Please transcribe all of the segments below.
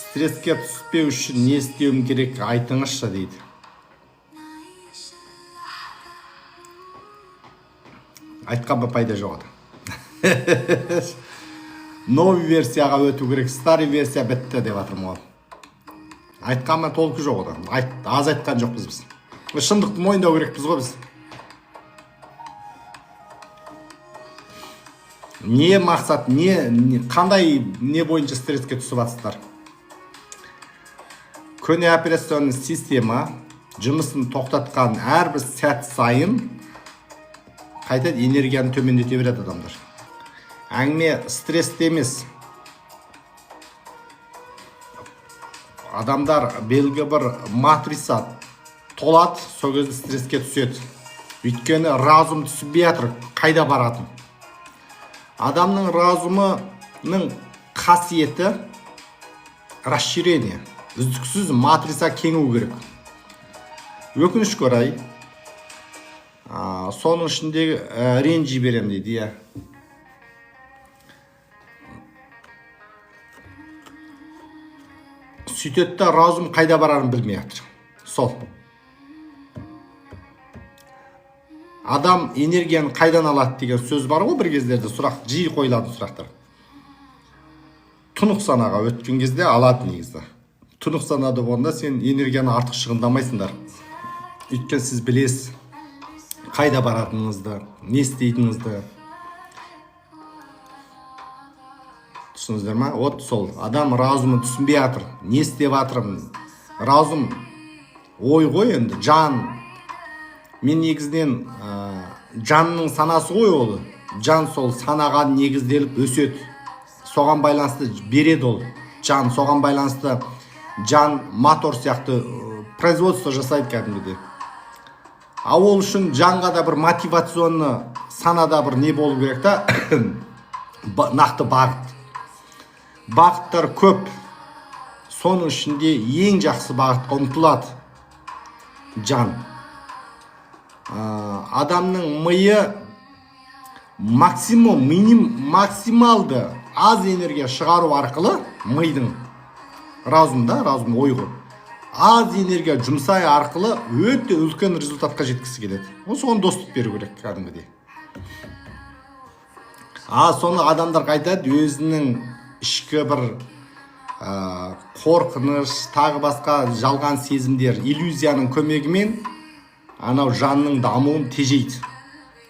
Стресске түспеу үшін не істеуім керек айтыңызшы дейді. Айтқанға пайда жоқ еді. Новый версияға өту керек, старый версия бітті деп жатырмын ғой. Айтқанға толқы жоқ еді. Аз айтқан жоқпыз біз. Шындықты мойындау керекпіз ғой біз. Не мақсат, қандай не бойынша стресске түсіп жатсыздар? Көне операционный система жұмысын тоқтатқан әрбір сәт сайын қайта энергияны төмендете береді адамдар. Әңгіме стрессте емес. Адамдар белгі бір матрица толады, сол кезде стресске түседі. Өйткені разум түсінбей жатыр, қайда баратын. Адамның разумының қасиеті расширение. Үздіксіз матрица кеңу керек. Өкінішке орай, соның ішіндегі ренжи берем дейді. Сөйтетті разум қайда барарын білмей жатыр. Сол. Адам энергияны қайдан алады деген сөз бар ғой, бір кездерде сұрақ, жиі қойылады сұрақтар. Тұнық санаға өткен кезде алады негізі. Тұнық санада болғанда сен энергияны артық шығындамайсыңдар. Өйткені сіз білесіз қайда баратыныңызды, не істейтініңізді. Түсініңіздер ма? Вот сол. Адам разумын түсінбей жатыр. Не істеп жатырмын? Разум ой ғой енді, жан. Мен негізден жанның санасы ғой ол. Жан сол санаға негізделіп өседі. Соған байланысты береді ол. Жан соған байланысты жан мотор сияқты производство жасайды кәдімгідей. А ол үшін жанға да бір мотивационны санада бір не болу керек та, нақты бағыт. Бағыттар көп. Соның ішінде ең жақсы бағытқа ұмтылады жан. Адамның миы максималды аз энергия шығару арқылы мидың разумда, разум ой ғой. Аз энергия жұмсай арқылы өте үлкен результатқа жеткісі келеді. Соған доступ беру керек кәдімгідей. Соны адамдар қайтады, өзінің ішкі бір қорқыныш, тағы басқа жалған сезімдер, иллюзияның көмегімен анау жанның дамуын тежейді.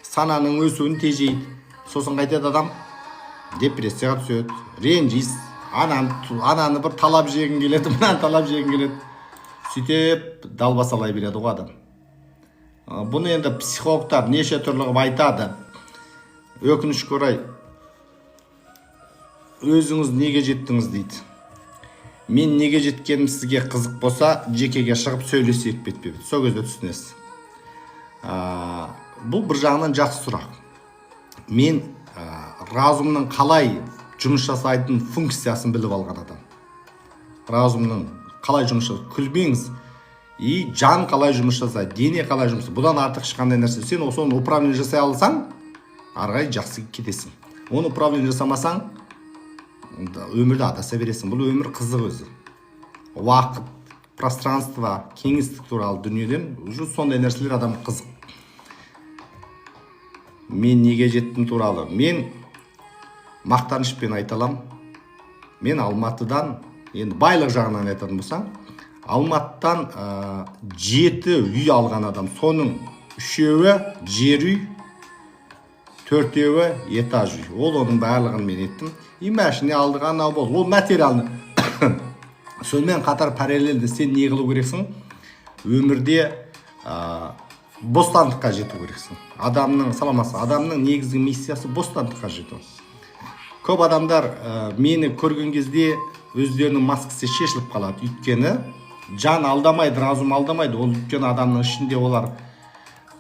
Сананың өсуін тежейді. Сосын қайтады адам депрессияға түседі, ренжиз, ананы бір талап жегін келеді, мынаны талап жегін келеді. Сөйтіп далбасалай береді ғой адам. Бұны енді психологтар неше түрлі қылып айтады. Өкінішке орай, өзіңіз неге жеттіңіз дейді. Мен неге жеткенім сізге қызық болса, жекеге шығып сөйлесек бетпе бет. Сол кезде түсінесіз. Бұл бір жағынан жақсы сұрақ. Мен разумның қалай жұмыс жасайтын функциясын біліп алған адам. Разумның қалай жұмыс жасайды, күлбеңіз. Жан қалай жұмыс жасайды, дене қалай жұмыс жасайды. Бұдан артық ешқандай нәрсе. Сен соны управление жасай алсаң, арғай жақсы кетесің. Оны управление жасамасаң, өмірді адаса бересің. Бұл өмір қызық өзі. Уақыт, пространство, кеңістік туралы дүниеден сондай нәрселер адам қызық. Мен неге жеттім туралы. Мен мақтанышпен айталам. Мен Алматыдан, енді байлық жағынан айтатын болсам, Алматыдан 7 үй алған адам. Соның 3-еуі жер үй, 4-еуі этаж үй. Ол оның барлығын мен еттім. Машина алдыған ау болды. Ол материалны. Сонымен қатар параллельді сен не қылу керексің? Өмірде бостандыққа жету керексің. Адамның саламасы, адамның негізгі миссиясы бостандыққа жету. Көп адамдар мені көрген кезде өздерінің маскасы шешіліп қалады. Өйткені жан алдамайды, разум алдамайды. Ол өйткені адамның ішінде олар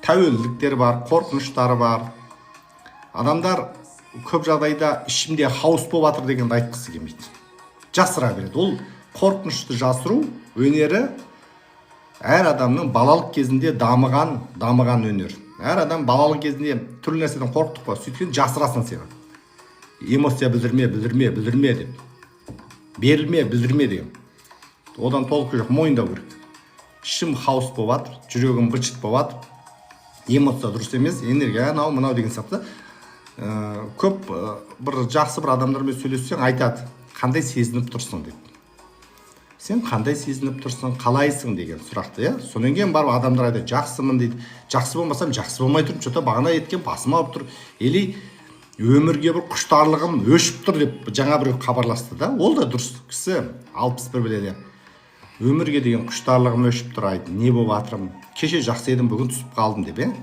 тәуелділіктер бар, қорқыныштары бар. Адамдар көп жағдайда ішімде хаос болып жатыр дегенді айтқысы келмейді. Жасыра береді. Ол қорқынышты жасыру өнері әр адамның балалық кезінде дамыған өнер. Әр адам балалық кезінде түрлі нәрседен қорқытып қой, сөйткен жасырасың сені. Эмоция білдірме деп. Берілме, білдірме деген. Одан толық жоқ, мойындау керек. Ішім хаос болып жатыр, жүрегім быт-шыт болып жатыр, эмоция дұрыс емес, энергия анау мынау деген сияқты. Көп бір жақсы бір адамдармен сөйлессең айтады, қандай сезініп тұрсың деп. Сен қандай сезініп тұрсың, қалайсың деген сұрақты, иә. Сонан кейін барып адамдар айтады, жақсымын дейді. Жақсы болмасам, жақсы болмай тұрып, что-то бағана еткен басым ауырып тұр. Или өмірге бір құштарлығым өшіп тұр деп жаңа біреу хабарласты да. Ол да дұрыс кісі, 61 біледі. Өмірге деген құштарлығым өшіп тұр, айды, не болып жатырмын. Кеше жақсы едім, бүгін түсіп қалдым деп, иә.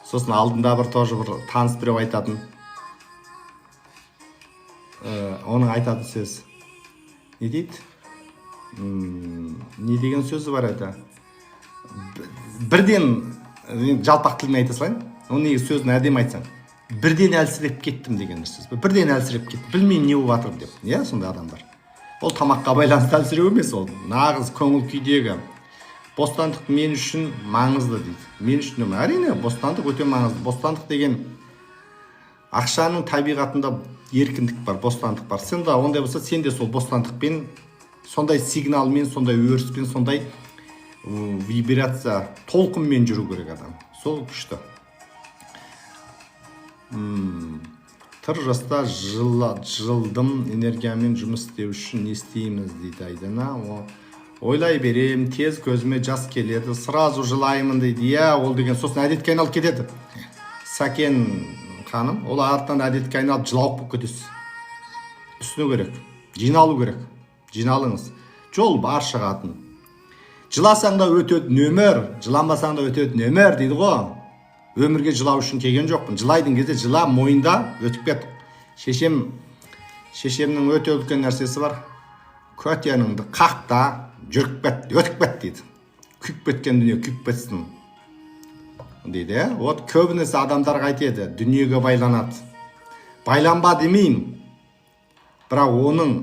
Сосын алдында бір тоже бір таныс біреу айтатын. Оның айтатын сөз. Не дейді? Не деген сөзі бар еді? Бірден, жалпақ тілмен айта салайын. Оның неге сөзін әдемі айтсаң. Бірден әлсіреп кеттім деген сөз. Бірден әлсіреп кеттім. Білмеймін не болып жатыр деп. Иә, сондай адамдар. Ол тамаққа байланысты әлсіреу емес, ол нағыз көңіл күйдегі. Бостандық мен үшін маңызды дейді. Мен үшін әрине бостандық өте маңызды. Бостандық деген ақшаның табиғатында еркіндік бар, бостандық бар. Сен де ондай болса, сен де сол бостандықпен, сондай сигналмен, сондай өріспен, сондай вибрация, толқынмен жүру керек адам. Сол күшті. Тыр жаста жылдым энергиямен жұмыс істеу үшін не істейміз дейді Айдана. Ойлай берем, тез көзіме жас келеді, сразу жылаймын дейді. Иә, ол деген сосын әдетке айналып кетеді. Сәкен ханым, ол артынан әдетке айналып жылауық болып кетесіз. Үстіну керек, жиналу керек. Жиналыңыз. Жол бар шығатын. Жыласаң да өтеді нөмір, жыламасаң да өтеді нөмір дейді ғой. Өмірге жылау үшін келген жоқпын. Жылайдың кезде жыла, мойында өтіп кет. Шешемнің өте үлкен нәрсесі бар. Көтеніңді қақта, жүріп кет, өтіп кет дейді. Күйіп кеткен дүние күйіп кетсін дейді. Вот көбінесе адамдарға айтады, дүниеге байланады. Байланба демеймін. Бірақ оның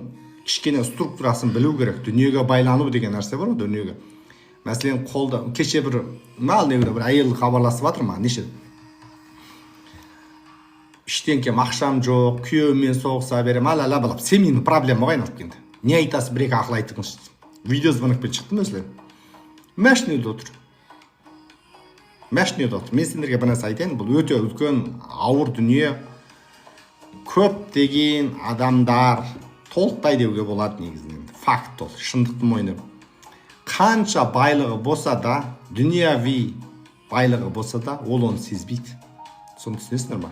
кішкене структурасын білу керек. Дүниеге байлану деген нәрсе бар ғой, дүниеге. Мәселен, қолда кеше бір әйел хабарласып жатыр ма, неше? Іштен кем ақшам жоқ, күйеуіммен соғыса берем, балап. Семейный проблема ғой айналып келді. Не айтасыз, бір-екі ақыл айтыңыз. Видео звонокпен шықты мәселен. Мәшінеде отыр. Мен сендерге бір нәрсе айтайын, бұл өте үлкен ауыр дүние. Көп деген адамдар толықтай деуге болады негізінен. Факт ол, шындықты мойындап. Қанша байлығы болса да, дүнияви байлығы болса да, ол оны сезбейді. Соны түсінесіңдер ма?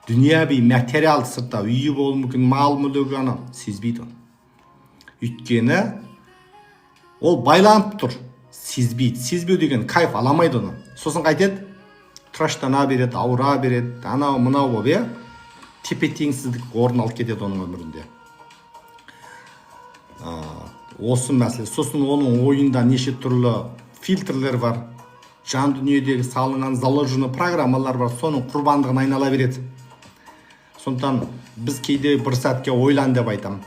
Дүнияви материал сыртта үйі болуы мүмкін, мал мүлігі аны сезбейді. Өйткені ол байланып тұр, сезбейді. Сезбеу деген кайф аламайды оны. Сосын қайтеді, тыраштана береді, ауыра береді, анау мынау болып, тепе-теңсіздік орын алып кетеді оның өмірінде. Осы мәселе. Сосын оның ойында неше түрлі фильтрлер бар. Жан дүниедегі салынған заложены программалар бар. Соның құрбандығын айнала береді. Сондықтан біз кейде бір сәтке ойлан деп айтам.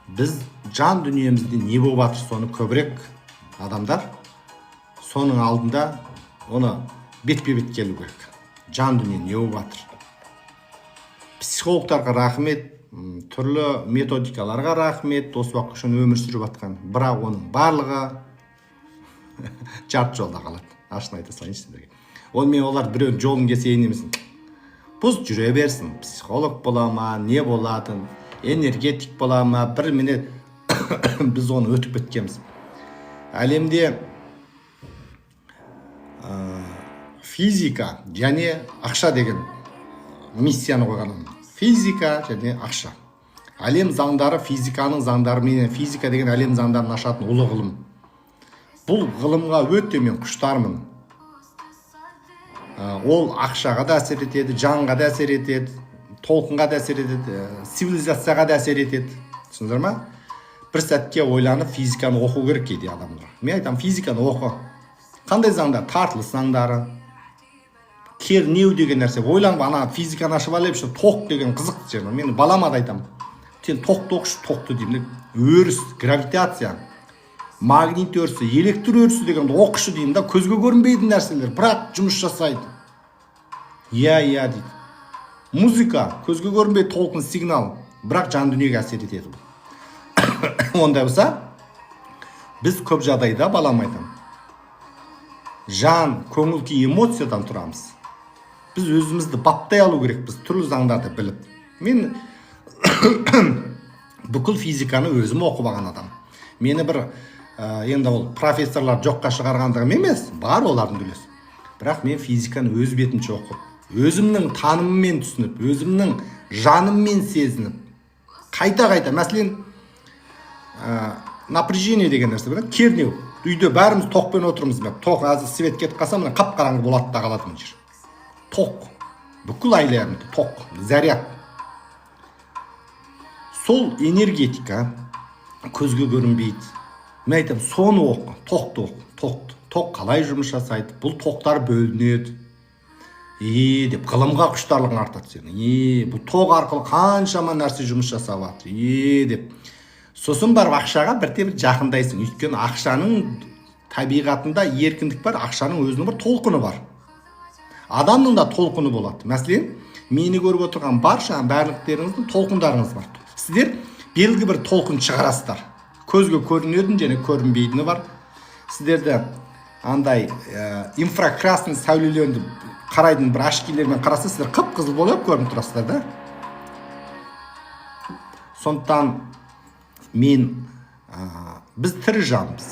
Біз жан дүниемізде не болып жатыр, соны көбірек адамдар соның алдында оны бетпе-бет келу керек. Жан дүние не болып жатыр. Психологтарға рахмет, түрлі методикаларға рахмет, осы уақыт үшін өмір сүріп жатқан. Бірақ оның барлығы жарты жолда қалады. Ашын айта салайыншы сіздерге. Онымен олар біреу жолын кесейін емесін. Бұз жүре берсін. Психолог бола ма, не болатын, энергетик бола ма, бір минут біз оны өтіп кеткенбіз. Әлемде физика және ақша деген миссияны қойған. Физика және ақша. Әлем заңдары физиканың заңдарымен, физика деген әлем заңдарын ашатын ұлы ғылым. Бұл ғылымға өте мен құштармын. Ол ақшаға да әсер етеді, жанға да әсер етеді, толқынға да әсер етеді, цивилизацияға да әсер етеді. Түсіндіңдер ма? Бір сәтке ойланып физиканы оқу керек кейде адамдар. Мен айтам, физиканы оқы. Қандай заңдар? Тартылыс заңдары. Кернеу деген нәрсе. Ойланып, ана физиканы ашып алып, тоқ деген қызық жерде. Мен балама да айтам. Сен тоқты оқышы, тоқты деймін. Өріс, гравитация, магнит өрісі, электр өрісі дегенді оқышы деймін да, көзге көрінбейтін нәрселер, бірақ жұмыс жасайды. Иә дейді. Музыка, көзге көрінбейді толқын сигнал, бірақ жан дүниеге әсер етеді. ондай болса біз көп жағдайда балам айтам, жан, көңіл күй, эмоциядан тұрамыз. Біз өзімізді баптай алу керекпіз, түрлі заңдарды біліп. Мен бүкіл физиканы өзім оқып алған адам. Мені бір енді ол профессорлар жоққа шығарғандығым емес, бар олардың үлесі. Бірақ мен физиканы өз бетімше оқып, өзімнің танымымен түсініп, өзімнің жаныммен сезініп, қайта, мәселен, напряжение деген нәрсе бар, кернеу. Үйде бәріміз тоқпен отырмыз, тоқ азы свет кетіп қалса, мына қап-қараңғы болады да қалады мына жер. Тоқ. Бүкіл айларымды тоқ, заряд. Сол энергетика көзге көрінбейді. Мен айтам, соны оқы, тоқты. Тоқ қалай жұмыс жасайды? Бұл тоқтар бөлінеді. Деп ғылымға құштарлығың артады сенің. Бұл тоқ арқылы қаншама нәрсе жұмыс жасап жатыр. Деп сосын барып ақшаға бірте-бір жақындайсың. Өйткені ақшаның табиғатында еркіндік бар, ақшаның өзінің бір толқыны бар. Адамның да толқыны болады. Мәселен, мені көріп отырған барша барлықтеріңіздің толқындарыңыз бар. Сіздер белгі бір толқын шығарасыздар. Көзге көрінетін және көрінбейтіні бар. Сіздерді андай инфракрасный сәулелерді қарайтын бір ашкилермен қараса, сіздер қып-қызыл болып көрініп тұрасыздар да. Сондықтан біз тірі жанбыз.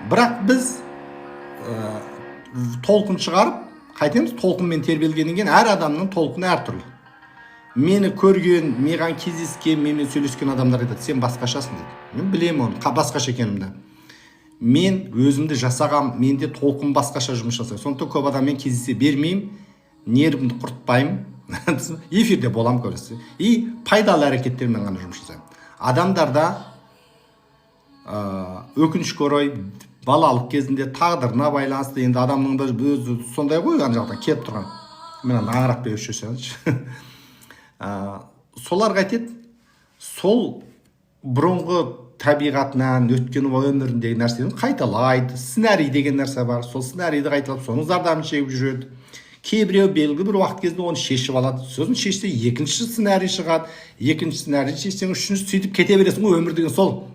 Бірақ біз толқын шығарып, қайтеміз, толқынмен тербелгеннен кейін әр адамның толқыны әртүрлі. Мені көрген, маған кездескен, менімен сөйлескен адамдар айтады, сен басқашасың дейді. Мен білемін оны, басқаша екенімді. Мен өзімді жасағам, менде толқын басқаша жұмыс жасайды. Сондықтан көп адаммен кездесе бермеймін, нервімді құртпаймын. Эфирде болам көресіз. И пайдалы әрекеттермен ғана жұмыс жасаймын. Адамдарда өкінішке орай балалық кезінде тағдырына байланысты, енді адамның да өзі сондай ғой, ана жақтан келіп тұрған. Мен аңырақ бе өшесеңізші. Соларға айтады, сол бұрынғы табиғатынан өткен өміріндегі нәрсені қайталайды. Сценарий деген нәрсе бар. Сол сценарийді қайталап, соның зардабын шегіп жүреді. Кейбіреу белгілі бір уақыт кезінде оны шешіп алады. Сосын шешсе, екінші сценарий шығады. Екінші сценарий шешсең, үшінші сөйтіп кете бересің ғой, өмір деген сол.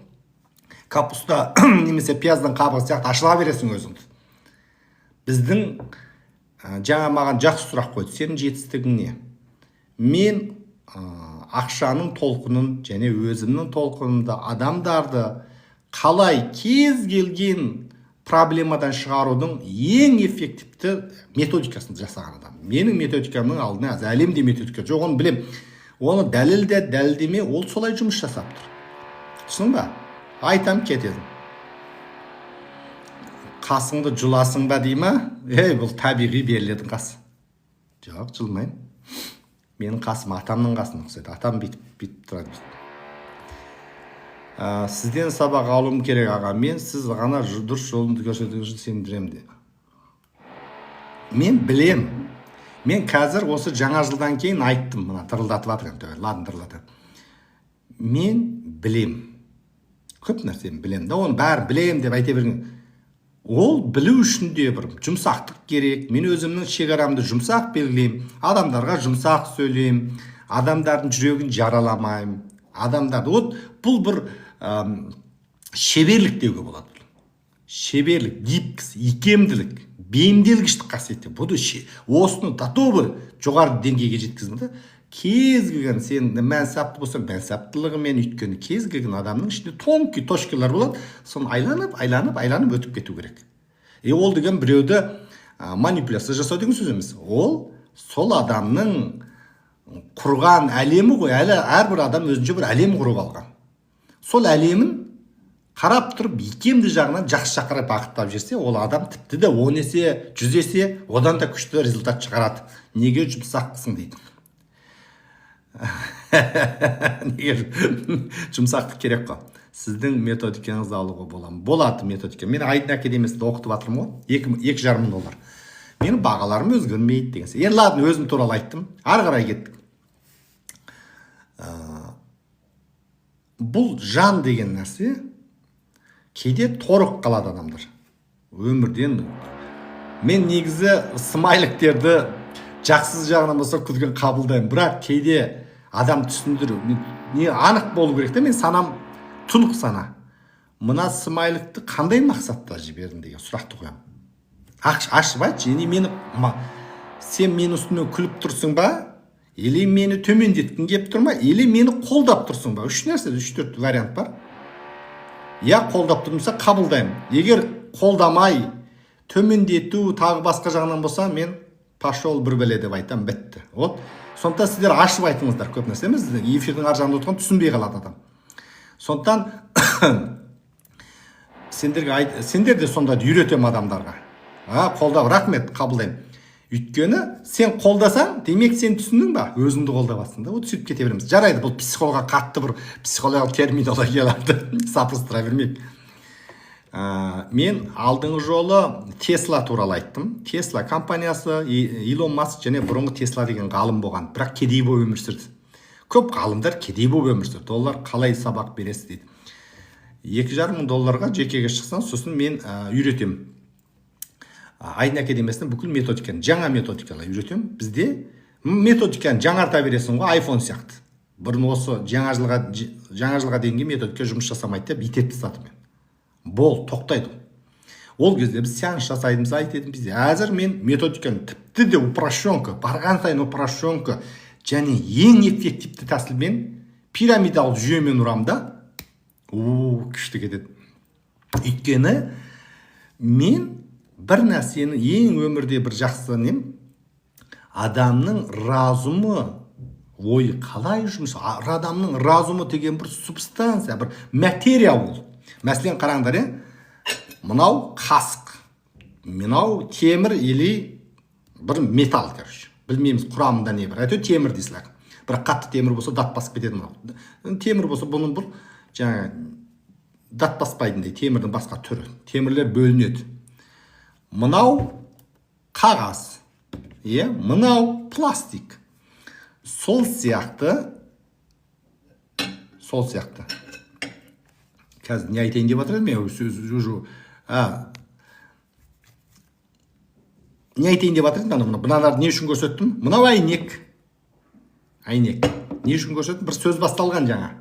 Капуста немесе пияздың қабығы сияқты ашыла бересің өзіңді. Біздің жаңа маған жақсы сұрақ қойды. Сенің жетістігің не? Мен ақшаның толқынын және өзімнің толқынымды, адамдарды қалай кез келген проблемадан шығарудың ең эффективті методикасын жасаған адам. Менің методикамның алдына әлемде методика жоқ, оны білем. Оны дәлелдеме, ол солай жұмыс жасап тұр. Түсің ба? Айтам кетеді. Қасыңды жұласың ба дей ма? Бұл табиғи берілетін қас. Жоқ, жылмайым. Менің қасым атамның қасына ұқсайды. Атам бүйтіп тұрады. Сізден сабақ алуым керек аға. Мен сіз ғана дұрыс жолымды көрсетуіңіз үшін сендіремін де. Мен білем. Мен қазір осы жаңа жылдан кейін айттым, мына тырылдатып жатыр, ладын тырылдатып. Мен білем. Көп нәрсені білем. Да оны бәрі білем деп айта берген. Ол білу үшін де бір жұмсақтық керек. Мен өзімнің шекарамды жұмсақ белгілеймін. Адамдарға жұмсақ сөйлеймін. Адамдардың жүрегін жараламаймын. Адамдарды бұл бір шеберлік деуге болады. Шеберлік, гибкіс, икемділік, бейімделгіштік қасиеті. Бұл осыны тату жоғары деңгейге жеткізді. Кез келген сен мәнсапты болсаң, мәнсаптылығымен өйткені кез келген адамның ішінде тонкий точкалар болады. Соны айланып өтіп кету керек. Ол деген біреуді манипуляция жасау деген сөз емес. Ол сол адамның құрған әлемі ғой. Әрбір адам өзінше бір әлем құрып алған. Сол әлемін қарап тұрып, икемді жағынан жақсы қарай бағыттап жүрсе, ол адам тіпті де 10 есе, 100 есе, одан да күшті результат шығарады. Неге жұмсақсың дейді. Жұмсақтық керек қой. Сіздің методикаңызды алуға болады методика. Мен Айдын академиясында оқытып жатырмын ғой, $2,5 мың. Менің бағаларым өзгермейді деген. Енді ладно, өзім туралы айттым. Ары қарай кеттік. Бұл жан деген нәрсе кейде торық қалады адамдар. Өмірден мен негізі смайликтерді жақсыз жағынан болса күткен қабылдаймын. Бірақ кейде адам түсіндіру не анық болу керек те, мен санам тұнық сана. Мына смайликті қандай мақсатта жібердің деген сұрақты қоямын. Ашып айтшы, сен мен үстімнен күліп тұрсың ба? Или мені төмендеткің кеп тұр ма? Или мені қолдап тұрсың ба? 3 нәрсе, 3-4 вариант бар. Я қолдап тұрмаса қабылдаймын. Егер қолдамай, төмендету тағы басқа жағынан болса, мен пошел бір бәле деп айтам, бітті. Вот. Сондықтан сіздер ашып айтыңыздар көп нәрсе емес. Эфирдің ар жағында отырған түсінбей қалады адам. Сондықтан сендер де сонда үйретем адамдарға. Қолдап, рахмет, қабылдаймын. Өйткені сен қолдасаң, демек сен түсіндің ба? Өзіңді қолдабасың да. Вот сөйтіп кете береміз. Жарайды, бұл психологға қатты бір психологиялық терминологияларды сапырыстыра бермейік. Мен алдыңғы жолы Tesla туралы айттым. Tesla компаниясы, Илон Маск және бұрынғы Tesla деген ғалым болған. Бірақ кедей болып өмір сүрді. Көп ғалымдар кедей болып өмір сүрді. Олар қалай сабақ бересіз дейді. $2,500 жекеге шықсан, сосын мен үйретем. Айдын академиясында бүкіл методиканы, жаңа методикалар үйретем. Бізде методиканы жаңарта бересің ғой, iPhone сияқты. Бұрын осы жаңа жылға дейінгі методика жұмыс жасамайды деп итеп тастадым мен. Бол, тоқтайды. Ол кезде біз сеанс жасаймыз, айтедім бізде. Әзір мен методиканы тіпті де упрощенка, барған сайын упрощенка және ең эффективті тәсілмен пирамидалық жүйемен ұрамын да. Күшті кетеді. Өйткені мен бір нәрсені ең өмірде бір жақсы нем, адамның разумы, ой қалай жұмыс, адамның разумы деген бір субстанция, бір материя ол. Мәселен қараңдар, мынау қасық, мынау темір или бір металл, короче. Білмейміз құрамында не бар. Әйтеуір темір дейсілер. Бірақ қатты темір болса дат басып кетеді мынау. Темір болса бұның бір жаңа дат баспайтындай темірдің басқа түрі. Темірлер бөлінеді. Мынау қағаз, мынау пластик. Сол сияқты. Қазір не айтайын деп жатыр мен не айтайын деп жатыр мыналарды не үшін көрсеттім? Мынау әйнек. Не үшін көрсеттім? Бір сөз басталған жаңа.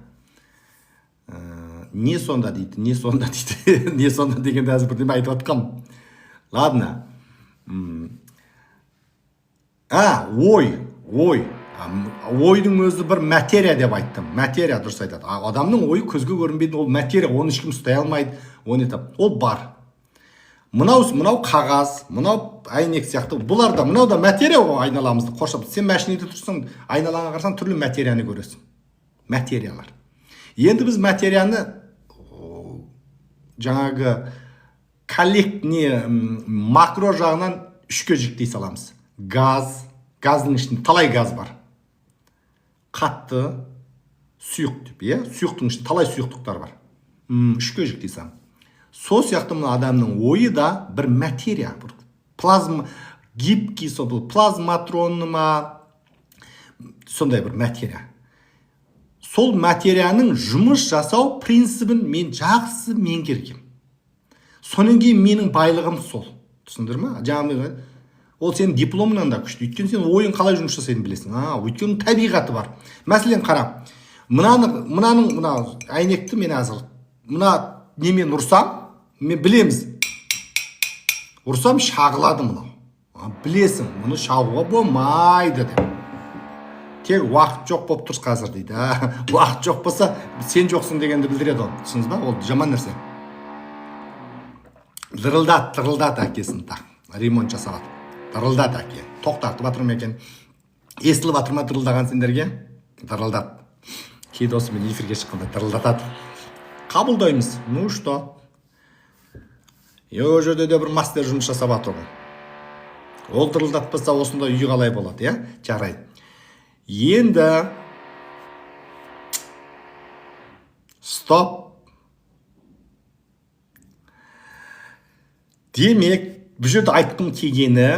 Не сонда дейді. Не сонда дегенде әзір бірдеме айтып жатқам. Ладно. Ойдың өзі бір материя деп айттым. Материя дұрыс айтады. Адамның ойы көзге көрінбейді, ол материя, оны ешкім ұстай алмайды. Ол бар. Мынау қағаз, мынау әйнек сияқты. Бұлар да, мынау да материя айналамызды қоршап. Сен машинеде тұрсың, айналаңа қарасаң түрлі материяны көресің. Материялар. Енді біз материяны жаңағы макро жағынан 3-ке жіктей саламыз. Газдың ішінде талай газ бар. Қатты, сұйық деп, сұйықтың ішінде талай сұйықтықтар бар. 3-ке жіктей салам. Сол сияқты мына адамның ойы да бір материя, бір плазма, гибкий, плазматронны ма, сондай бір материя. Сол материяның жұмыс жасау принципін мен жақсы меңгергем. Сонан кейін менің байлығым сол. Түсіндір ме? Жаңағы ол сенің дипломынан да күшті. Өйткені сен ойын қалай жұмыс жасайтынын білесің. Өйткені табиғаты бар. Мәселен қара. Мына әйнекті мен әзір. Мына немен ұрсам, мен білеміз. Ұрсам шағылады мынау. Білесің, мұны шағуға болмайды деп. Тек уақыт жоқ болып тұрс қазір дейді. Уақыт жоқ болса, сен жоқсың дегенді білдіреді ол. Түсіңіз ба? Ол жаман нәрсе. Дырылдат әкесін так. Ремонт жасалады. Дырылдат әке. Тоқтатып жатыр ма екен? Естіліп жатыр ма дырылдаған сендерге? Дырылдат. Кейде осы мен эфирге шыққанда дырылдатады. Қабылдаймыз. Ну что? Ол жерде де бір мастер жұмыс жасап жатыр ғой. Ол дырылдатпаса осында үй қалай болады, жарайды. Енді стоп. Демек, бұл жерде айтқым келгені,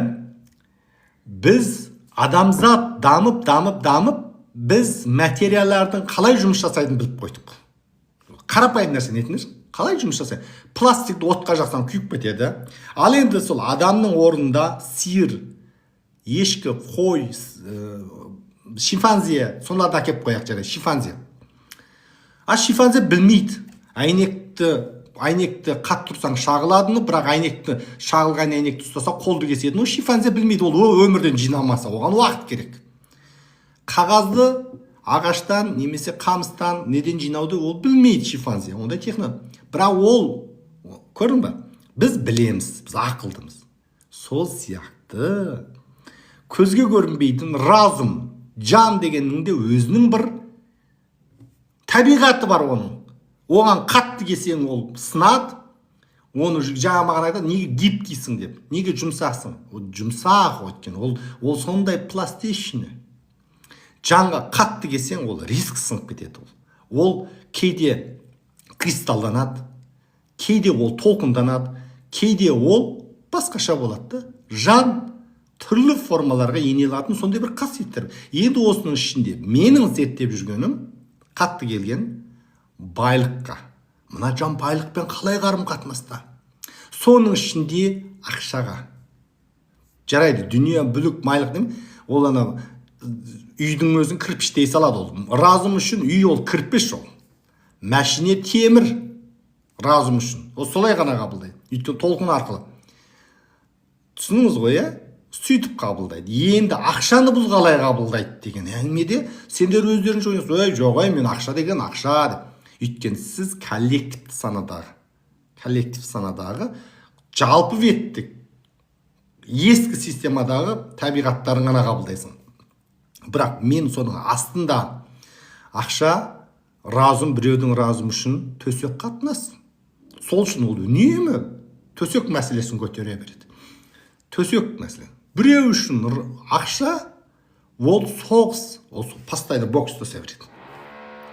біз адамзат дамып, біз материалардың қалай жұмыс жасайтынын біліп қойдық. Қарапайым нәрсе нетіңіз? Қалай жұмыс жасайды? Пластикті отқа жақсаң күйіп кетеді. Ал енді сол адамның орнында сиыр, ешкі, қой, шимпанзе, соларды әкеп қояқ жарайды, шимпанзе. Шимпанзе білмейді. әйнекті қатты тұрсаң шағыладыны, бірақ шағылған әйнекті ұстаса қолды кеседі. Шимпанзе білмейді, ол өмірден жинамаса, оған уақыт керек. Қағазды ағаштан немесе қамыстан неден жинауды ол білмейді шимпанзе, ондай бірақ ол, көрдің ба, біз білеміз, біз ақылдымыз. Сол сияқты көзге көрінбейтін разум, жан дегеннің де өзінің бір табиғаты бар оның. Оған қатты кесең ол сынады, оны жаңа маған айтады, неге гибкийсің деп, неге жұмсақсың? Ол жұмсақ өткен, ол сондай пластичный. Жанға қатты кесең, ол риск сынып кетеді. Ол кейде кристалданады, кейде ол толқынданады, кейде ол басқаша болады. Жан түрлі формаларға ене алатын сондай бір қасиеттер. Енді осының ішінде менің зерттеп жүргенім қатты келген байлыққа. Мына жан байлықпен қалай қарым қатынаста? Соның ішінде ақшаға. Жарайды, дүние, бүлік, майлық деймін. Ол үйдің өзін кірпіштей салады ол. Разум үшін үй ол кірпіш ол. Мәшине темір разум үшін. Ол солай ғана қабылдайды. Өйткені толқын арқылы. Түсініңіз ғой, сөйтіп қабылдайды. Енді ақшаны бұл қалай қабылдайды деген әңгімеде сендер өздеріңіз ойлайсыз, жоқ, мен ақша деген ақша деп. Өйткені сіз коллектив санадағы жалпы веттік ескі системадағы табиғаттарын ғана қабылдайсың. Бірақ мен соның астында ақша, разум, біреудің разум үшін төсек қатынас. Сол үшін ол үнемі төсек мәселесін көтере береді. Төсек мәселе. Біреу үшін ақша, ол соғыс, ол постоянно бокс жасай береді.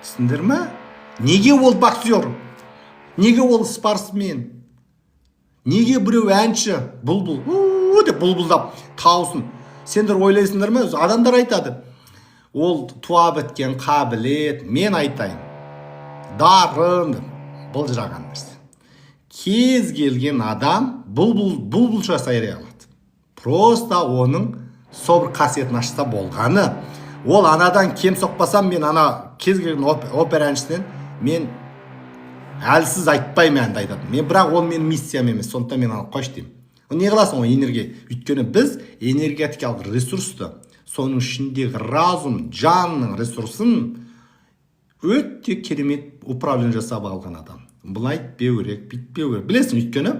Түсіндіңдер ме? Неге ол боксер? Неге ол спортсмен? Неге біреу әнші? Бұлбұл деп бұлбұлдап таусын. Сендер ойлайсыңдар ма? Адамдар айтады. Ол туа біткен қабілет, мен айтайын. Дарын, бұлжыраған нәрсе. Кез келген адам бұлбұл жасай алады. Просто оның собыр қасиетін ашса болғаны. Ол анадан кем соқпасам, мен кез келген опера әншісінен мен әлсіз айтпаймын әнді айтады. Бірақ ол менің миссиям емес, сондықтан мен қош деймін. Не қыласың ол энергия? Өйткені біз энергетикалық ресурсты, соның ішіндегі разум, жанның ресурсын өте керемет управление жасап алған адам. Бұлай етпеу керек, бүйтпеу керек. Білесің, өйткені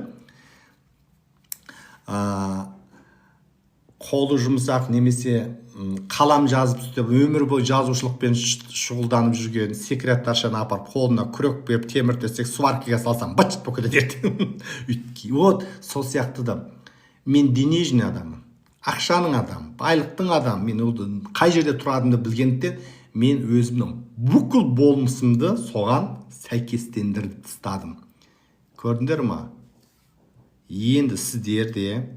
қолы жұмсақ немесе қалам жазып істеп, өмір бойы жазушылықпен шұғылданып жүрген секретаршаны апарып қолына күрек беріп теміртесек сваркаға салсам быт болып кетеді. Вот сол сияқты да мен денежный адаммын, ақшаның адамы, байлықтың адамы. Мен қай жерде тұратынымды білгендіктен мен өзімнің бүкіл болмысымды соған сәйкестендіріп тастадым. Көрдіңдер ма? Енді сіздер де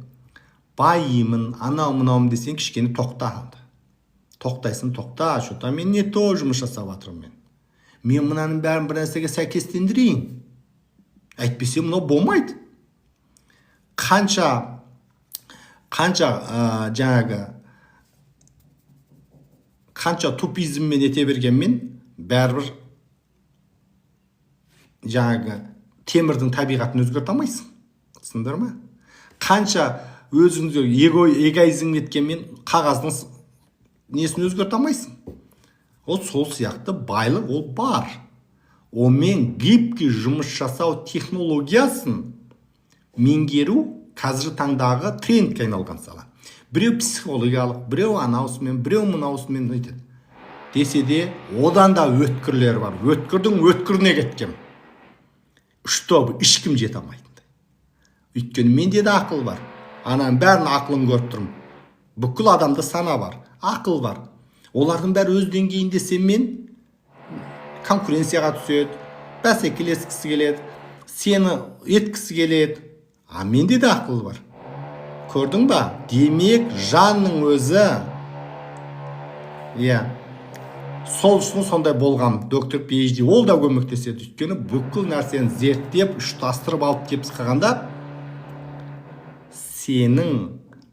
байымын, анау-мынауым десең кішкене тоқтайсың, что-то мен не то жұмыс жасап жатырмын мен. Мен мынаның бәрін бір нәрсеге сәйкестендірейін. Әйтпесе мынау болмайды. Қанша тупизммен ете бергенмен бәрібір темірдің табиғатын өзгерте алмайсың. Түсіндіңдер ме? Қанша өзіңді эгоизм еткенмен қағаздың несін өзгерте алмайсың. Ол сол сияқты байлық ол бар. Онымен гибкий жұмыс жасау технологиясын меңгеру қазір таңдағы трендке айналған сала. Біреу психологиялық, біреу анаусымен, біреу мынаусымен айтады. Десе де, одан да өткірлер бар. Өткірдің өткіріне кеткен. Чтобы ешкім жете алмайды. Өйткені менде де ақыл бар. Ананың бәрін ақылын көріп тұрмын. Бүкіл адамда сана бар, ақыл бар. Олардың бәрі өз деңгейінде сенмен конкуренцияға түседі, бәсекелескісі келеді, сені еткісі келеді. Менде де ақыл бар. Көрдің ба? Демек, жанның өзі сол үшін сондай болған доктор PhD ол да көмектеседі. Өйткені бүкіл нәрсені зерттеп, ұштастырып алып кеп қағанда сенің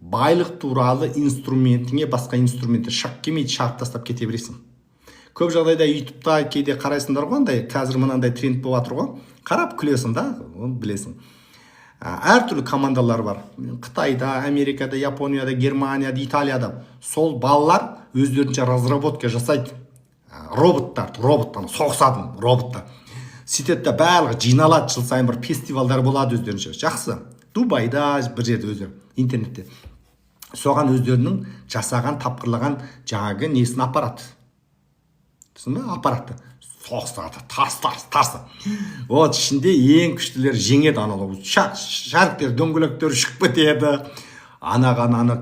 байлық туралы инструментіңе басқа инструменттер шақ келмейді, шағып тастап кете бересің. көп жағдайда ютубта кейде қарайсыңдар ғой, андай қазір мынандай тренд болып жатыр ғой, қарап күлесің да, оны білесің. Әртүрлі командалар бар. Қытайда, Америкада, Японияда, Германияда, Италияда сол балалар өздерінше разработка жасайды. Роботтан соғысатын роботтар. Сөйтеді де барлығы жиналады, жыл сайын бір фестивальдар болады өздерінше. Жақсы. Дубайда бір жерде өздері интернетте. Соған өздерінің жасаған, тапқырлаған жаңағы несін апарады. Түсін бе? Апаратты. Соғыстарды, тарс. Вот ішінде ең күштілер жеңеді, аналар. Шарктер, дөңгелектер шығып кетеді. Ана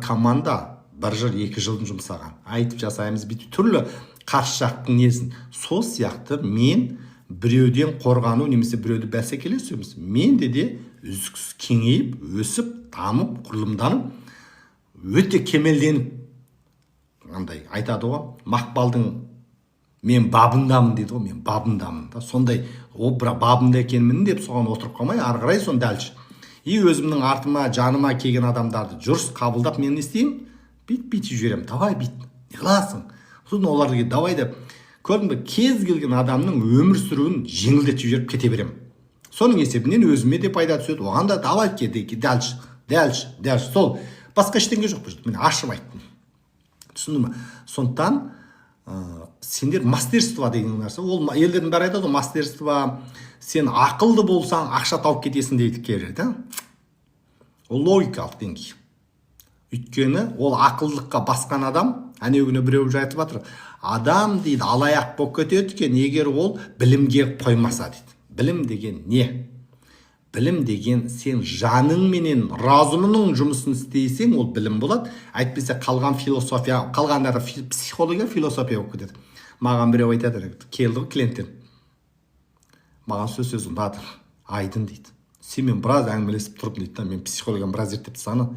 команда 1 жыл, 2 жылдың жұмсаған. Айтып жасаймыз, бүйтіп түрлі қарсы жақтың несін. Сол сияқты мен біреуден қорғану немесе біреуді бәсекелесеміз. Мен де үздіксіз кеңейіп, өсіп, дамып, құрылымданып, өте кемелденіп, андай айтады ғой, Мақпалдың мен бабындамын дейді ғой, мен бабындамын да. Сондай, бірақ бабында екенмін деп соған отырып қалмай, ары қарай соны дәлші. И өзімнің артыма, жаныма келген адамдарды жүріс қабылдап, мен не істеймін? Бүйтіп жіберемін. Давай бүйт. Не қыласың? Сосын оларға давай деп, көрдің бе, кез келген адамның өмір сүруін жеңілдетіп жіберіп кете беремін. Соның есебінен өзіме де пайда түседі. Оған да давай дәлші. Сол басқа ештеңе жоқ бұл. Мен ашып айттым. Түсіндің бе? Сондықтан сендер мастерство деген нәрсе, ол елдердің бәрі айтады, мастерство, сен ақылды болсаң ақша тауып кетесің дейді кереді. Ол логикалық деңгей. Өйткені ол ақылдыққа басқан адам, әнеугіне біреу айтып жатыр, адам дейді алаяқ болып кетеді екен, егер ол білімге қоймаса дейді. Білім деген не? Білім деген сен жаныңменен разумының жұмысын істейсең, ол білім болады. Әйтпесе қалған философия, қалғандары психология, философия болып кетеді. Маған біреу айтады, келді ғой клиенттен. Маған сөз ұнады, Айдын дейді. Сенмен біраз әңгімелесіп тұрып дейді, мен психологияны біраз зерттеп саны.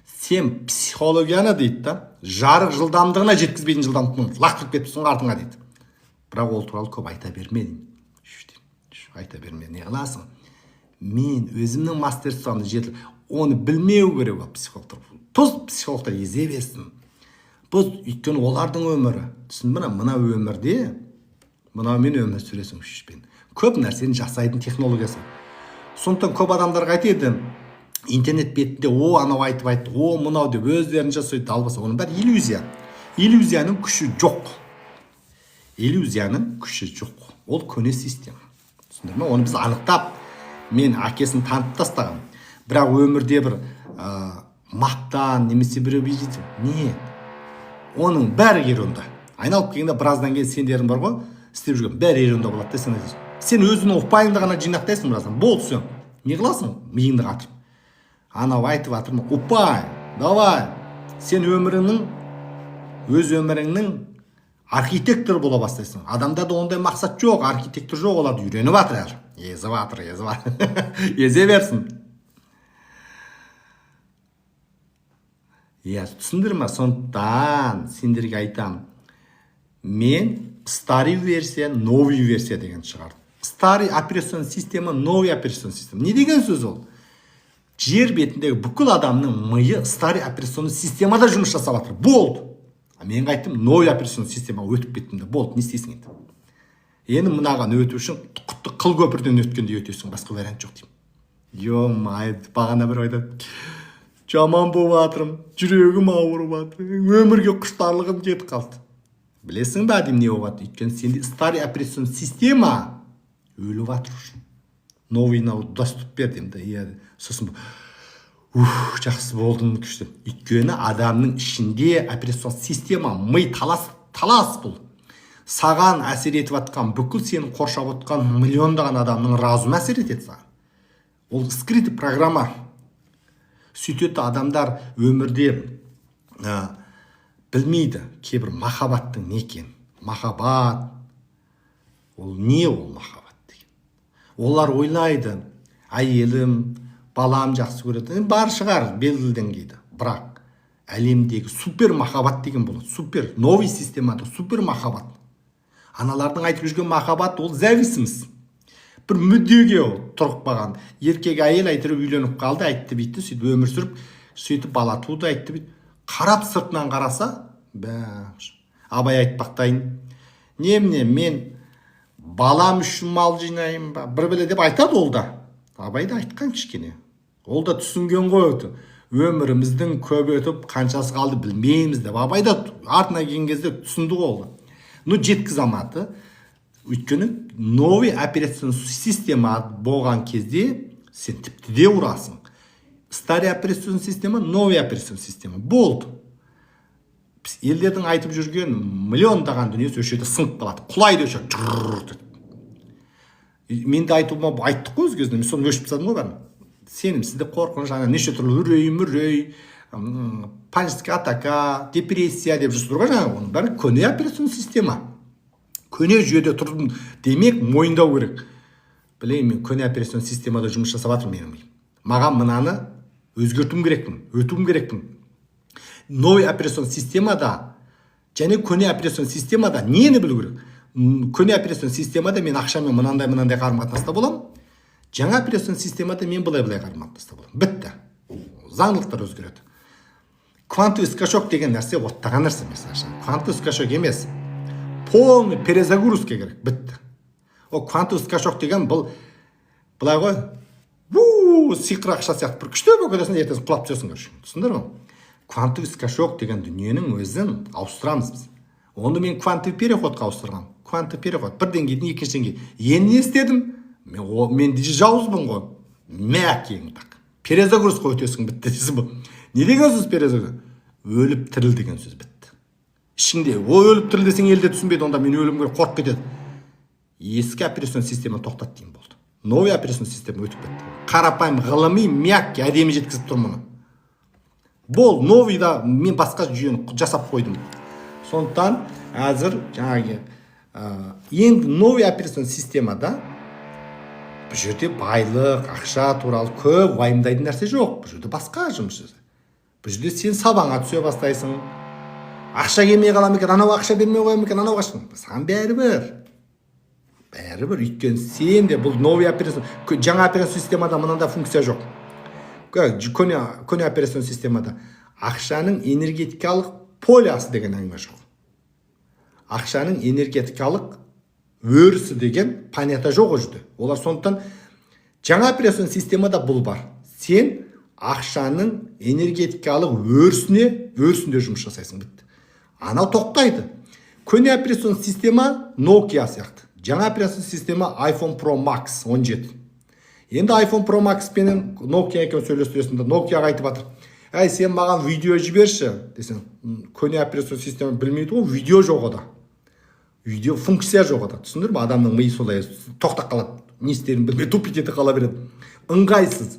Сен психологияны дейді, жарық жылдамдығына жеткізбейтін жылдамдығын лақтырып кетіпсің артыңа дейді. Бірақ ол туралы көп айта берме. Айта берме, не қыласың? Мен өзімнің мастерствомды жетіп, оны білмеу керек ол психологтар. Психологтар езе берсін. Біз өйткені олардың өмірі. Түсіндің бе? Мына өмірде, мына мен өмір сүресің үшпен. Көп нәрсені жасайтын технологиясы. Сондықтан көп адамдарға айтады, интернет бетінде анау айтып айтты, мынау деп өздерін жасайды, албаса, оның бәрі иллюзия. Иллюзияның күші жоқ. Ол көне система. Түсіндіңіз бе? Оны біз анықтап, мен әкесін танып тастаған. Бірақ өмірде бір мақтан немесе біреу бейжет. Не? Оның бәрі ерунда. Айналып келгенде біраздан кейін сендерің бар ғой, істеп жүрген бәрі ерунда болады десең. Сен өзінің ұқпайыңды ғана жинақтайсың біраздан. Болды сен. Не қыласың? Миыңды қатырып. Анау айтып жатыр ма? Ұқпай, давай. Сен өз өміріңнің архитектор бола бастайсың. Адамдарда ондай мақсат жоқ, архитектор жоқ, оларды үйреніп жатыр әлі. Езіп жатыр. Езе берсін. Түсіндір ме? Сондықтан сендерге айтам. Мен старый версия, новый версия деген шығардым. Старый операционный система, новый операционный система. Не деген сөз ол? Жер бетіндегі бүкіл адамның миы старый операционный системада жұмыс жасап жатыр. Болды. Мен қайттым, новый операционный система өтіп кеттім де. Болды, не істейсің енді? Енді мынаған өту үшін құтты қыл көпірден өткенде өтесің, басқа вариант жоқ деймін. Йо-май, бағана бір айтады. Жаман болып жатырмын, жүрегім ауырып жатыр, өмірге құштарлығым кетіп қалды. Білесің бе деймін не болып жатыр? Өйткені сенде старый операционный система өліп жатыр. Новыйына доступ бер деймін да. Сосын жақсы болдың күшті. Өйткені адамның ішінде операционный система, ми талас бұл. Саған әсер етіп атқан, бүкіл сені қоршап отқан миллиондаған адамның разумы әсер етеді саған. Ол скрытый программа. Сөйтеді адамдар өмірде білмейді кейбір махаббаттың не екен. Махаббат. Ол не ол махаббат деген? Олар ойлайды, әйелім, балам жақсы көреді. Бар шығар белгілі деңгейде. Бірақ әлемдегі супер махаббат деген болады. Супер, новый системада супер махаббат. Аналардың айтып жүрген махаббат ол зависимость. Бір мүддеге ол тұрып қалған. Еркек әйел айтырып үйленіп қалды, айтты битті, сөйтіп өмір сүріп, сөйтіп бала туды, айтты битті. Қарап сыртынан қараса, абай айтпақтайын, Немне мен балам үшін мал жинаймын ба, бір біле деп айтады ол да. Абай да айтқан кішкене. Ол да түсінген ғой өті. Өміріміздің көп өтіп, қаншасы қалды білмейміз деп. Абай да артына келген кезде түсінді ғой ол. Ну, жеткізе алмады. Өйткені новый операцион система болған кезде сен тіпті де ұрасың. Старый операцион система, новый операцион система. Болды. Елдердің айтып жүрген миллиондаған дүниесі өшеді сынып қалады. Құлайды өшеді. Мен де айтуыма айттық қой өз кезінде. Мен соны өшіп тастадым ғой бәрін. Сенімсіздік, қорқыныш, неше түрлі үрей, паническая атака, депрессия деп жүрсіздер ғой жаңағы. Оның бәрі көне операцион система. Көне жүйеде тұрдым демек мойындау керек. Білейін, мен көне операцион системада жұмыс жасап жатырмын менің миым. Маған мынаны өзгертуім керекпін, өтуім керекпін. Новый операцион системада және көне операцион системада нені білу керек? Көне операцион системада мен ақшамен мынандай қарым-қатынаста боламын. Жаңа операцион системада мен былай қарым-қатынаста боламын. Бітті. Заңдылықтар өзгереді. Квантовый скачок деген нәрсе оттаған нәрсе емес. Квантовый скачок емес. Полный перезагрузка керек. Бітті. О, квантовый скачок деген бұл былай ғой. Сиқыр ақша сияқты бір күштеп өкедесін ертесін құлап түсесің көрші. Түсіндір ме? Квантовый скачок деген дүниенің өзін ауыстырамыз біз. Оны мен квантовый переходқа ауыстырғам. Квантовый переход бір деңгейден екінші деңгей. Енді не істедім? Мен жауызбын ғой. Мәкең так. Перезагрузка өтесің бітті дейсің бұл. Не деген сөз перезагрузка? Өліп тіріл деген сөз бітті. Ішінде о өліп тіріл десең елде түсінбейді, онда мен өлімге қорқып кетеді. Ескі операцион система тоқтат дейін болды. Новый операцион система өтіп кетті. Қарапайым ғылыми мягкий әдемі жеткізіп тұр мұны. Бол, новыйда мен басқа жүйені жасап қойдым. Сондықтан әзір жаңағы енді новый операцион системада бұл жерде байлық, ақша туралы көп уайымдайтын нәрсе жоқ. Бұл жерде басқа жұмыс жасайды. Бұл жерде сен сабаңа түсе бастайсың. Ақша келмей қала ма екен, анау ақша бермей қоя ма екен, анау ақша. Саған бәрібір. Өйткені сен де бұл новый операцион, жаңа операцион системада мынандай функция жоқ. Көне операцион системада ақшаның энергетикалық полясы деген әңгіме жоқ. Ақшаның энергетикалық өрісі деген понятие жоқ өжді. Олар сондықтан жаңа операцион системада бұл бар. Сен ақшаның энергетикалық өрісінде жұмыс жасайсың бітті. Анау тоқтайды. Көне операцион система Nokia сияқты. Жаңа операцион система iPhone Pro Max 17. Енді iPhone Pro Max пенен Nokia екеуі сөйлестересінде Nokia айтып жатыр. Әй, сен маған видео жіберші десең, көне операцион система білмейді ғой, видео жоқ ода. Видео функция жоқ ода. Түсіндір ме? Адамның миы солай тоқтап қалады. Не істерін білмей тупить ете қала береді. Ыңғайсыз.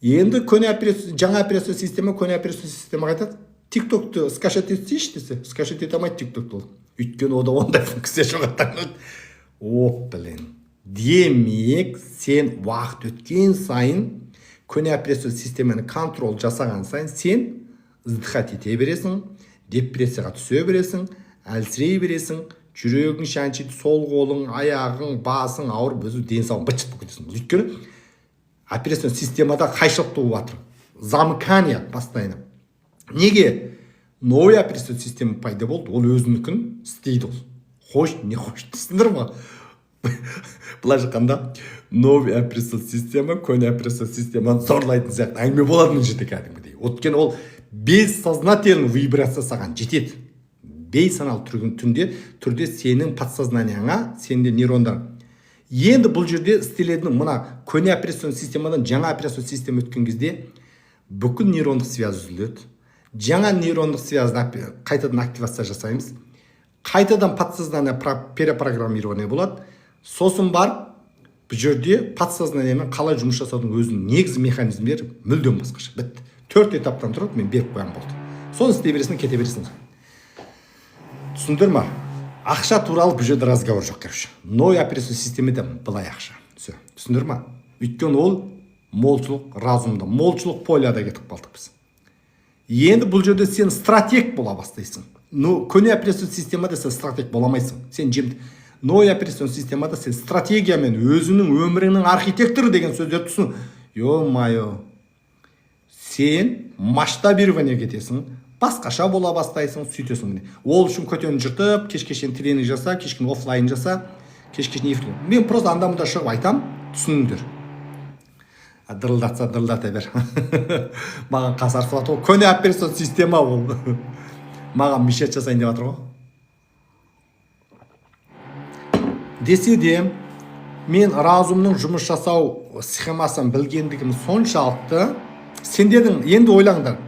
Енді жаңа операцион система көне операцион системаға айтады. TikTok'ты скачать етсейші десе, скачать ете алмайды TikTok'ты ол. Өйткені ода ондай функция жоқ. Блин. Демек, сен уақыт өткен сайын көне операцион системаны контрол жасаған сайын сен ыздихат ете бересің, депрессияға түсе бересің, әлсірей бересің, жүрегің шаншиды, сол қолың, аяғың, басың ауырып, өзі денсаулығың быт-шыт болып кетесің. Өйткені операцион системада қайшылық туып жатыр. Замыкание постоянно. Неге? Новый операцион система пайда болды, ол өзінікін істейді ол. Хош, не хош, түсіндір ме? Былай жаққанда новый операцион система, көне операцион системаны зорлайтын сияқты әңгіме болады мына жерде кәдімгідей. Өйткені ол бессознательный вибрация саған жетеді. Бейсаналы түрде сенің подсознанияңа, сенде нейрондар. Енді бұл жерде істелетін мына көне операцион системадан жаңа операцион система өткен кезде бүкіл нейрондық связь үзіледі. Жаңа нейрондық связьды қайтадан активация жасаймыз. Қайтадан подсознание перепрограммирование болады. Сосын бар, бұл жерде подсознаниямен қалай жұмыс жасаудың өзінің негізгі механизмдері мүлдем басқаша. Бітті. 4 этаптан тұрады, мен беріп қоям болды. Соны істей бересің, кете бересің. Түсіндір ма? Ақша туралы бұл жерде разговор жоқ, короче. Новый операцион системада былай ақша. Все. Түсіндір ма? Өйткені ол молшылық разумда, молшылық поляда кетіп қалдық біз. Енді бұл жерде сен стратег бола бастайсың. Көне операцион системада сен стратег боламайсың. Сен Новый операцион системада сен стратегиямен өзінің өмірінің архитекторы деген сөздер түсін. Ё-майо. Сен масштабирование кетесің, басқаша бола бастайсың, сөйтесің міне. Ол үшін көтені жыртып, кешке шейін тренинг жаса, кешке офлайн жаса, кешке шейін эфир. Мен просто анда-мында шығып айтам, түсініңдер. Дырылдатса дырылдата бер. Маған қасарысып жатыр ғой. Көне операцион система ол. Маған мешет жасайын деп жатыр ғой. Десе де, мен разумның жұмыс жасау схемасын білгендігім соншалықты, сендердің, енді ойлаңдар,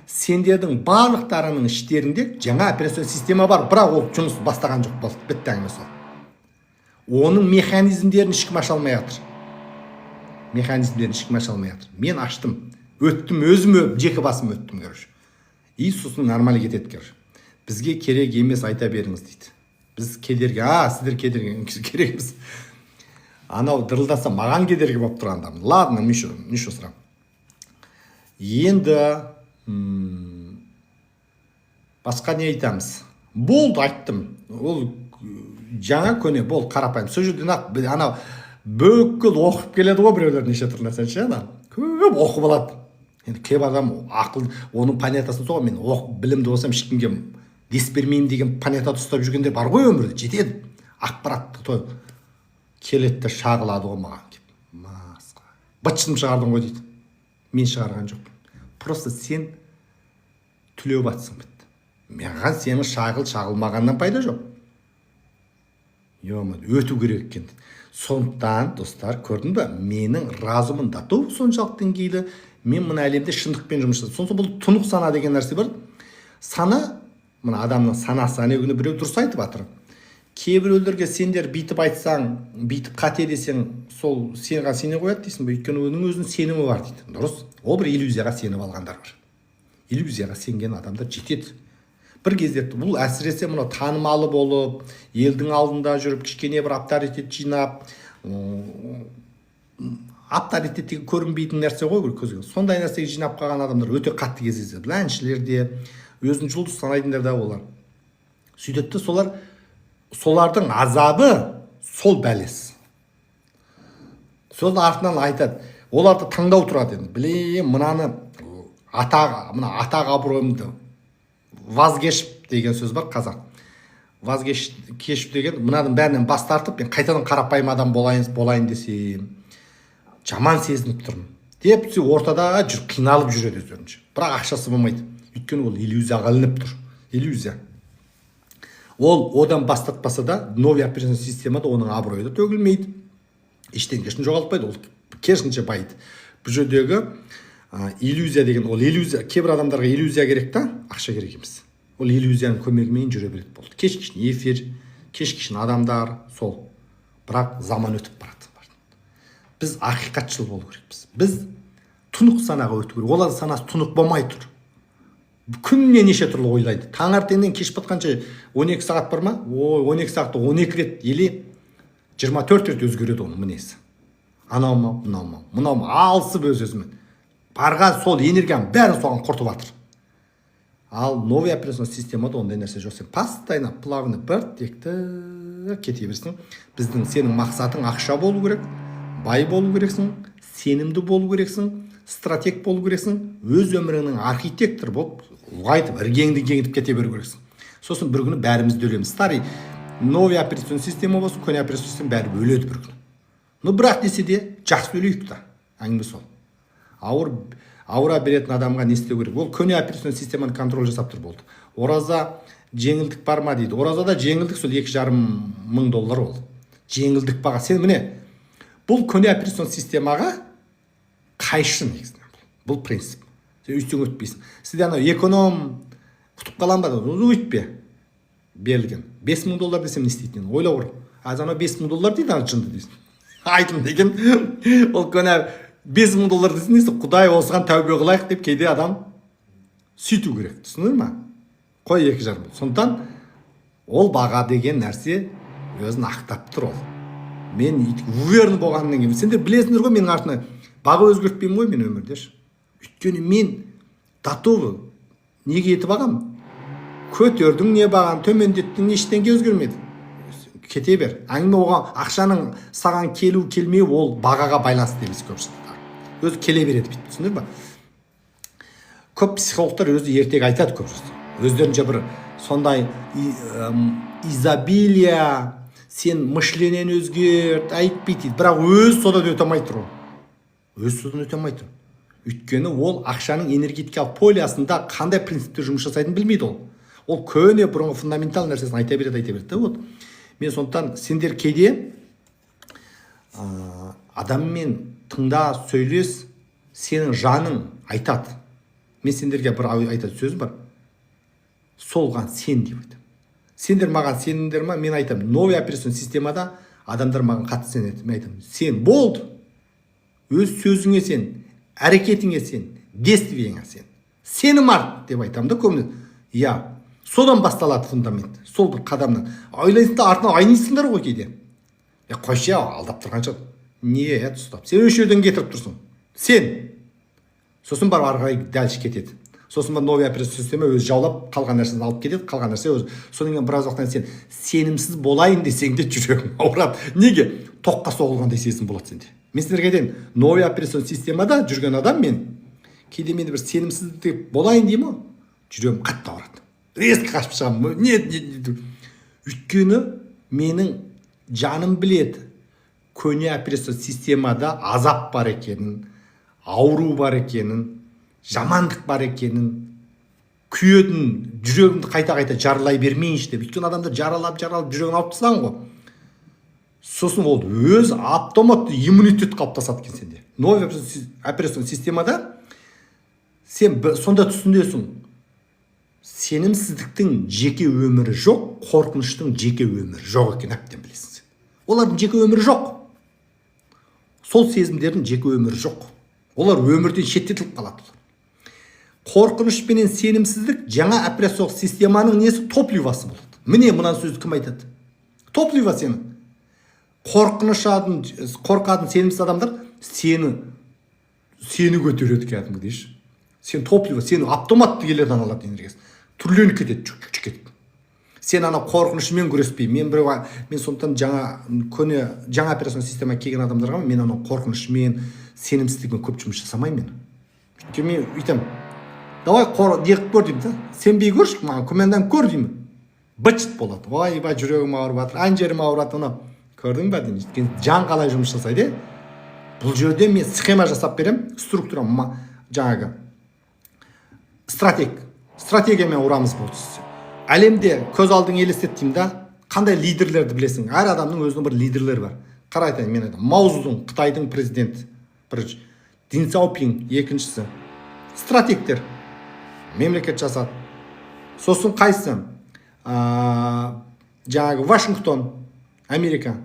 сендердің барлықтарының іштерінде жаңа операцион система бар, бірақ ол жұмыс бастаған жоқ болды, бітті әңгіме сол. Оның механизмдерін ешкім аша алмай жатыр. Мен аштым, өттім, өзім жеке басым өттім, короче. И сосын нормально кетеді, короче. Бізге керек емес, айта беріңіз дейді. Біз кедергі, сіздер кедергі керек емес. Анау дырылдаса маған кедергі болып тұрғанда. Ладно, ничего сұрам. Енді басқа не айтамыз? Болды, айттым. Ол жаңа көне, бол, қарапайым. Сол жерден анау бүкіл оқып келеді ғой біреулер неше түрлі нәрсе ше, көп оқып алады. Енді кейбір адам ақыл, оның понятиясын соға, мен білімді болсам ешкімге дес бермеймін деген понятияды ұстап жүргендер бар ғой өмірде, жетеді. Ақпаратты той келеді де шағылады ғой маған. Бытшым шығардың ғой дейді. Мен шығарған жоқпын. Просто сен түлеу батсың бітті. Маған сені шағылмағаннан пайда жоқ. Өту керек екен. Сондықтан, достар, көрдің бе? Менің разумым дату соншалық деңгейлі. Мен мына әлемде шындықпен жұмыс жасадым. Сондықтан бұл тұнық сана деген нәрсе бар. Сана, мына адамның санасы, күні біреу дұрыс айтып жатыр. Кейбіреулерге сендер бүйтіп айтсаң, бүйтіп қате десең, сол сенға сене қояды дейсің бе? Өйткені оның өзінің сенімі бар дейді. Дұрыс. Ол бір иллюзияға сеніп алғандар бар. Иллюзияға сенген адамдар жетеді. Бір кезде бұл әсіресе мына танымалы болып, елдің алдында жүріп, кішкене бір авторитет жинап, авторитетті көрінбейтін нәрсе ғой көзге. Сондай нәрсеге жинап қалған адамдар өте қатты кездеседі. Әншілер де, өзін жұлдыз санайтындар да олар. Сөйтеді, солардың азабы сол бәлес. Сол артынан айтады, оларды таңдау тұрады енді. Білем, мынаны атақ абыройымды вазгешіп деген сөз бар қазақ. Вазгешіп деген мынаның бәрінен бас тартып, мен қайтадан қарапайым адам болайын десем, жаман сезініп тұрмын. Деп ортада қиналып жүреді өздерінше. Бірақ ақшасы болмайды. Өйткені ол иллюзияға ілініп тұр. Иллюзия. Ол одан бас тартпаса да, новый операцион системада оның абыройы да төгілмейді. Ештеңкесін жоғалтпайды, ол керісінше байиды. Бұл жердегі иллюзия деген, ол иллюзия, кейбір адамдарға иллюзия керек та, ақша керек емес. Ол иллюзияның көмегімен жүре біледі болды. Кешкішін эфир, кешкішін адамдар, сол. Бірақ заман өтіп барады. Біз ақиқатшыл болу керекпіз. Біз тұнық санаға өту керек. Олардың санасы тұнық болмай тұр. Күніне неше түрлі ойлайды. Таңертеңнен кеш батқанша 12 сағат бар ма? 12 сағатты 12 рет еле 24 рет өзгереді оның мінезі. Анау ма, мынау ма, алысып өз-өзімен. Барған сол энергияның бәрін соған құртып жатыр. Ал новый операцион системада ондай нәрсе жоқ. Сен постоянно плавно бір текті кете берсің. Сенің мақсатың ақша болу керек, бай болу керексің, сенімді болу керексің, стратег болу керексің, өз өміріңнің архитектор болып, ұлғайтып, іргеңді кеңітіп кете беру керексің. Сосын бір күні бәрімізді өлеміз. Старый новый операцион система болсын, көне операцион система бәрі өледі бір күні. Бірақ десе де жақсы өлейік та. Әңгіме сол. Ауыра беретін адамға не істеу керек? Ол көне операцион системаны контроль жасап тұр болды. Ораза жеңілдік бар ма дейді. Оразада жеңілдік сол $2,500 ол. Жеңілдік баға. Сен міне, бұл көне операцион системаға қайшы негізінен. Бұл принцип. Сен өйтсең өтпейсің. Сізде анау эконом құтып қалан ба? Өйтпе. Берілген. $5,000 десем не істейтін? Ойлау керек. Анау $5,000 дейді, ана жынды дейсің. Айтым деген ол көне $5,000 десін дейсің, Құдай осыған тәубе қылайық деп кейде адам сөйту керек. Түсіндің ма? Қой $2,500. Сондықтан ол баға деген нәрсе өзін ақтап тұр ол. Мен уверен болғаннан кейін, сендер білесіңдер ғой, менің артына баға өзгертпеймін ғой мен өмірде. Өйткені мен татовы неге етіп алғам? Көтердің не бағаны, төмендеттің ештеңе өзгермеді. Кете бер. Әңгіме оған ақшаның саған келу келмеу ол бағаға байланысты емес көпшілік. Өзі келе береді бит, түсіндіңіз ба? көп психологтар өзі ертегі айтады көп өздерінше бір сондай изобилие, сен мышлениең өзгерт, айтпайды, бірақ өз содан өте алмай тұр. Өз содан өте алмай тұр. Өйткені ол ақшаның энергетикалық полиясында қандай принципте жұмыс жасайтынын білмейді ол. Ол көне бұрынғы фундаментал нәрсесін айта береді. Вот. Мен сондықтан сендер кейде адаммен тыңда, сөйлес, сенің жаның айтады. Мен сендерге бір айтады сөзім бар. Солған сен деп айтам. Сендер маған сеніңдер ма? Мен айтам, новый операционный системада адамдар маған қатты сенеді. Мен айтам, сен болды. Өз сөзіңе сен, әрекетіңе сен, действиеңе сен. Сенім арт деп айтам да көбіне. Я, содан басталады фундамент. Сол бір қадамнан. Ойлайсыңдар артынан айнайсыңдар ғой кейде. Қойшы, алдап тұрғанша. Не, ұстап. Сен өш жерден кетіріп тұрсың. Сен. Сосын бар арғай дәлші кетеді. Сосын бар новый операционный система өзі жаулап қалған нәрсені алып кетеді, қалған нәрсе өзі. Содан кейін біраз уақыттан сен сенімсіз болайын десең де жүрегің ауырады. Неге? Тоққа соғылғандай сезім болады сенде. Мен сіздерге айтайын, новый операционный системада жүрген адам мен кейде менде бір сенімсіздік болайын деймін ғой, жүрегім қатты ауырады. Резко қашып шығамын. Не. Өйткені менің жаным біледі. Көне операционный системада азап бар екенін, ауру бар екенін, жамандық бар екенін, күйетін, жүрегімді қайта-қайта жаралай бермейінші деп. Өйткені адамдар жаралап жүрегін алып тастаған ғой. Сосын ол өз автоматты иммунитет қалыптасады екен сенде. Новый операционный системада сен сонда түсінесің. Сенімсіздіктің жеке өмірі жоқ, қорқыныштың жеке өмірі жоқ екен, әбден білесің. Олардың жеке өмірі жоқ. Сол сезімдердің жеке өмірі жоқ. Олар өмірден шеттетіліп қалады. Қорқыныш пенен сенімсіздік жаңа операциялық системаның несі? Топливасы болады. Міне мына сөзді кім айтады? Топлива сені. Қорқатын сенімсіз адамдар сені көтереді кәдімгі дейші. Сен топлива, сені автоматты келеді алады энергиясы. Түрленіп кетеді, жүк кетеді. Сен ана қорқынышымен күреспей. Мен сондықтан жаңа операционный система келген адамдарға мен ана қорқынышымен, сенімсіздікпен көп жұмыс жасамаймын мен. Өйткені мен үйтем, давай неғып көр деймін да. Сенбей көрші, маған күмәнданып көр деймін. Бычыт болады. Ойбай, жүрегім ауырып жатыр, ан жерім ауырады, оны көрдің ба деймін. Өйткені жан қалай жұмыс жасайды. Бұл жерде мен схема жасап берем, структура жаңағы стратегиямен ұрамыз болды. Әлемде көз алдың елестеттім да, қандай лидерлерді білесің? Әр адамның өзінің бір лидерлері бар. Қарайтайын, мен айтам, Мао Цзедун, Қытайдың президенті, бірінші, Дин Цзяопин, екіншісі. Стратегтер мемлекет жасады. Сосын қайсы? Жаңағы Вашингтон, Америка.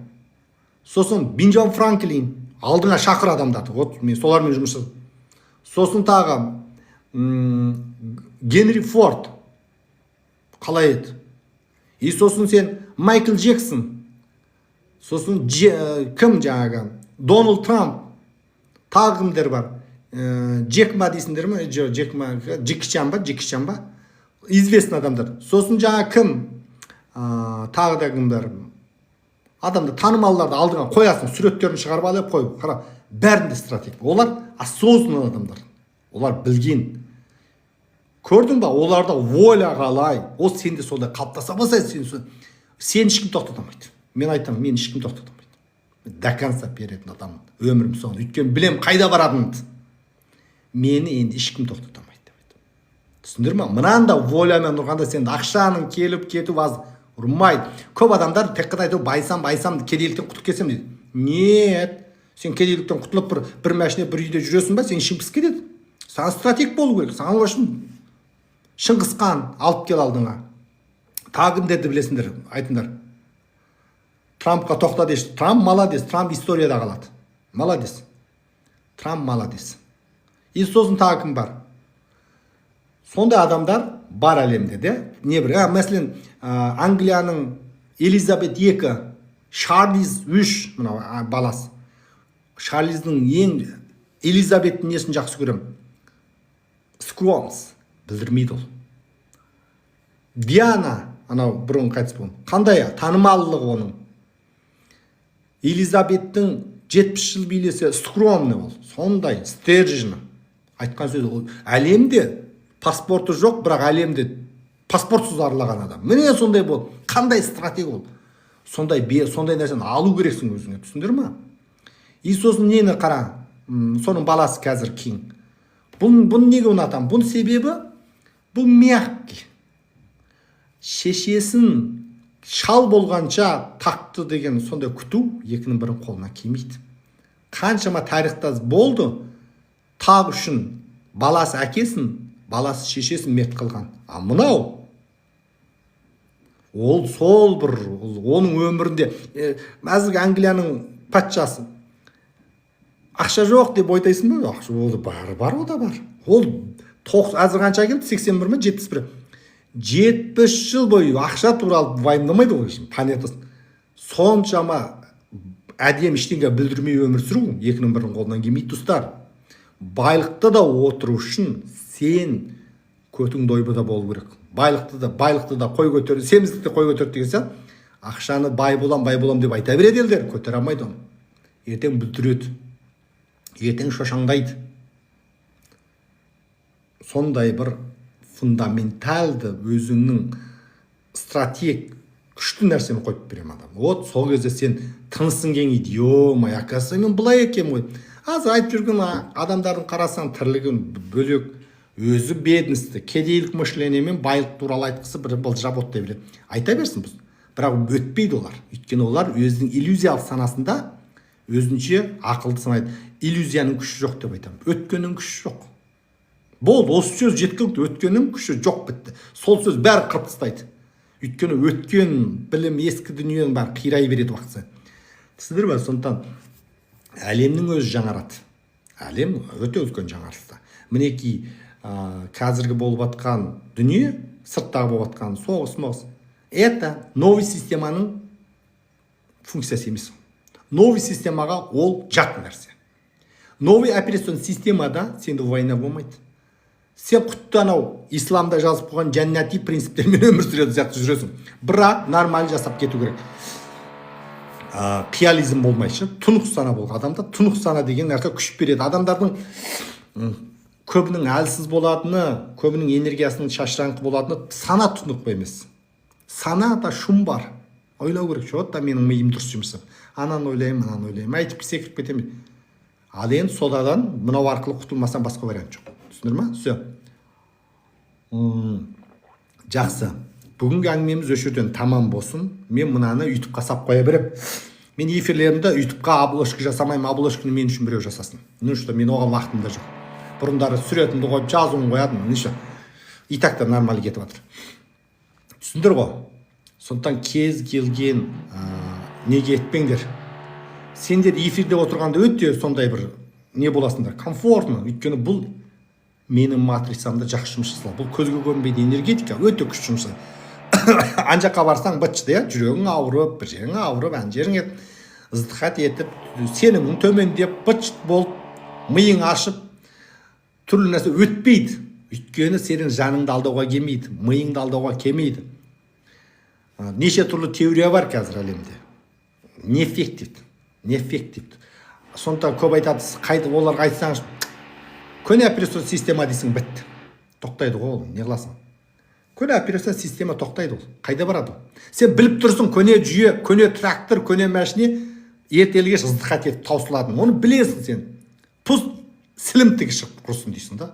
Сосын Бенджамин Франклин, алдыңа шақыр адамдарды. Вот мен солармен жұмыс жасадым. Сосын тағы Генри Форд. Қалай еді? И сосын сен Майкл Джексон. Сосын кім жаңағы? Дональд Трамп. Тағы кімдер бар? Джек Ма дейсіңдер ме? Джеки Чан ба? Известный адамдар. Сосын жаңа кім? Тағы да кімдер? Адамды танымалдарды алдыңа қоясың, суреттерін шығарып алып қойып, қара, бәрінде стратег. Олар осознанный адамдар. Олар білген. Көрдің ба? Оларда воля қалай. Ол сенде сонда қалыптаса болса, сен ешкім тоқтата алмайды. Мен айтам, мен ешкім тоқтата алмайды. До конца беретін адаммын. Өмірім соны. Өйткені білем қайда баратынымды. Мені енді ешкім тоқтата алмайды деп айтам. Түсіндір ме? Мынанда волямен тұрғанда сен ақшаның келіп кетіп аз ұрмайды. Көп адамдар тек қана айтып байсам, кедейліктен құтылып кетсем дейді. Нет. Сен кедейліктен құтылып бір машина, бір үйде жүресің ба, сен ішің пісіп кетеді. Саған стратег болу керек. Саған үшін Шыңғысхан алып кел алдыңа. Тағы кімдерді білесіңдер, айтыңдар. Трампқа тоқта дейші. Трамп молодец. Трамп историяда қалады. Молодец. Трамп молодец. И сосын тағы кім бар? Сондай адамдар бар әлемде де. Не бір? Мәселен, Англияның Элизабет II, Шарлиз 3 баласы. Шарлиздің ең Элизабеттің несін жақсы көрем? Скромс. Білдірмейді ол. Диана, анау бұрын қайтыс болған. Қандай танымалылығы оның? Элизабеттің 70 жыл билесе скромный ол. Сондай, стержені. Айтқан сөзі ол әлемде паспорты жоқ, бірақ әлемде паспортсыз аралаған адам. Міне сондай бол. Қандай стратегия ол? Сондай нәрсені алу керексің өзіңе, түсіндір ма? И сосын нені қара, соның баласы қазір Кинг. Бұны неге ұнатам? Бұның себебі, бұл мягкий. Шешесін шал болғанша тақты деген сондай күту екінің бірін қолына келмейді. Қаншама тарихта болды, тақ үшін баласы әкесін, баласы шешесін мерт қылған. А мынау, ол сол бір, оның өмірінде, әзіргі Англияның патшасы, ақша жоқ деп ойлайсың ба? Ақша ол бар, о да бар. Ол әзір қанша келді? 81 ме, 71. 70 жыл бойы ақша туралы уайымдамайды ғой, планетасын. Соншама әдем ештеңе білдірмей өмір сүру екінің бірінің қолынан келмейді, достар. Байлықты да отыру үшін сен көтің дойбыда болу керек. Байлықты да қой көтер, семіздікті қой көтер деген сен, ақшаны бай болам деп айта береді елдер, көтере алмайды оны. Ертең бүлдіреді, ертең шошаңдайды. Сондай бір фундаменталды өзіңнің стратег күшті нәрсені қойып берем адам. Вот сол кезде сен тынысың кеңейді. Ё-май, оказывается, мен былай екен ғой. Азыр айтып жүрген адамдардың қарасаң тірлігін бөлек, өзі бедності, кедейлік мышлениемен байлық туралы айтқысы бір былжырап оттай береді. Айта берсін біз. Бірақ өтпейді олар. Өйткені олар өзінің иллюзиялық санасында өзінше ақылды санайды. Иллюзияның күші жоқ деп айтамын. Өткеннің күші жоқ. Болды, осы сөз жеткілікті, өткеннің күші жоқ, бітті. Сол сөз бәрі қырып тастайды. Өйткені өткен білім, ескі дүниенің бәрі қирай береді уақытса. Түсіндір ме? Сондықтан әлемнің өзі жаңарады. Әлем өте үлкен жаңарысты. Мінекей қазіргі болып жатқан дүние, сырттағы болып жатқан соғыс. Это новый системаның функциясы емес. Новый системаға ол жат нәрсе. Новый операцион системада сенде война болмайды. Сен құтты анау исламда жазып қойған жәннати принциптермен өмір сүреді сияқты жүресің. Бірақ нормаль жасап кету керек. Қиялизм болмайшы, тұнық сана болған адамда, тұнық сана деген нәрсе күш береді. Адамдардың көбінің әлсіз болатыны, көбінің энергиясының шашыраңқы болатыны сана тұнық емес. Сана да шум бар. Ойлау керек. Вот та менің миым дұрыс жұмыс. Ананы ойлаймын. Айтып секіріп кетемін. Ал енді содадан мынау арқылы құтылмасам басқа вариант жоқ. Түсіндір ма? Все. Жақсы. Бүгінгі әңгімеміз осы жерден тамам болсын. Мен мынаны ютубқа сап қоя берем. Мен эфирлерімді ютубқа обложка жасамаймын. Обложканы мен үшін біреу жасасын. Ну что, мен оған уақытым да жоқ. Бұрындары суретімді қойып жазуын қоядым. Неше. И так та нормально кетіп жатыр. Түсіндір ғой? Сондықтан кез келген неге етпеңдер. Сендер эфирде отырғанда өте сондай бір не боласыңдар, комфортно. Өйткені бұл менің матрицамда жақсы жұмыс жасалады. Бұл көзге көрінбейді энергетика, өте күшті жұмыс. Ан жаққа барсаң бытшыды, жүрегің ауырып, бір жерің ауырып, ан жерің ыздихат етіп, сенімің төмендеп, бытшыт болып, миың ашып, түрлі нәрсе өтпейді. Өйткені сенің жаныңды алдауға келмейді, миыңды алдауға келмейді. Неше түрлі теория бар қазір әлемде. Неэффективді. Сондықтан көп айтады, оларға айтсаңыз, көне операцион система дейсің, бітті. Тоқтайды ғой ол, не қыласың? Көне операцион система тоқтайды ол. Қайда барады? Сен біліп тұрсың, көне жүйе, көне трактор, көне машине ертеліге ыздихат етіп таусылатын. Оны білесің сен. Пұз сілімтігі шығып құрсын дейсің да.